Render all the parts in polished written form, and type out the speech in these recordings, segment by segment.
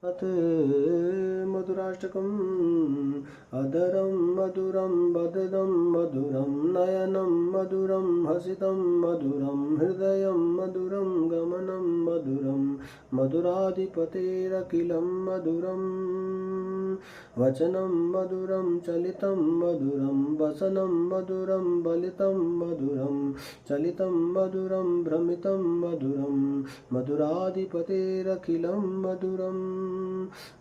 अथ मधुराष्टकम् अधरं मधुरं वदनं मधुरं नयनं मधुरं हसितं मधुरं हृदयं मधुरं गमनं मधुरं मधुराधिपतेरखिलं मधुरम् वचनं मधुरं चलितं मधुरं वसनं मधुरं बलितं मधुरं चलितं मधुरं भ्रमितं मधुरं मधुराधिपतेरखिलं मधुरम्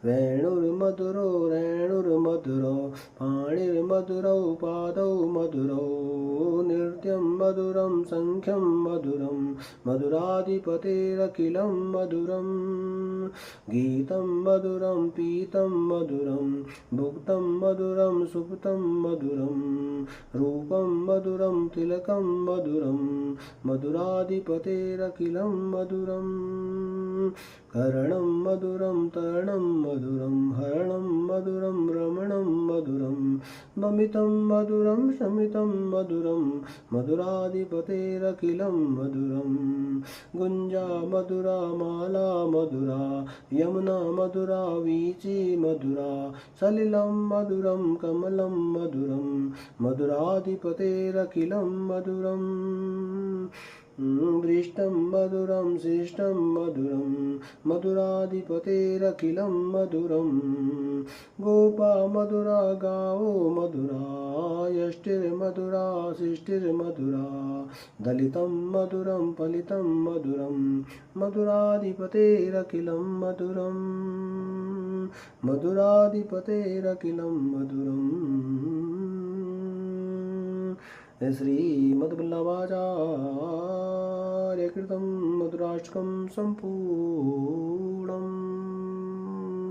वेणुर्मधुरो रेणुर्मधुरो पाणिर्मधुरौ पादौ मधुरौ नृत्यं मधुरं सङ्ख्यं मधुरं मधुराधिपतेरखिलं मधुरम् गीतं मधुरं पीतं मधुरं भुक्तं मधुरं सुप्तं मधुरं रूपं मधुरं तिलकं मधुरं मधुराधिपतेरखिलं मधुरम् कर्णं मधुरं तर्णं मधुरं हरणं मधुरं रमणं मधुरं ममितं मधुरं शमितं मधुरं मधुराधिपतेरखिलं मधुरं गुञ्जा मधुरा माला मधुरा यमुना मधुरा वीची मधुरा सलिलं मधुरं कमलं मधुरं मधुराधिपतेरखिलं मधुरम् दृष्टं मधुरं शिष्टं मधुरं मधुराधिपतेरखिलं मधुरं गोपा मधुरा गावो मधुरा यष्टिर्मधुरा शिष्टिर्मधुरा दलितं मधुरं फलितं मधुरं मधुराधिपतेरखिलं मधुरं मधुराधिपतेरखिलं मधुरम् श्रीमद्वल्लभाचार्यकृतं मधुराष्टकं सम्पूर्णम्।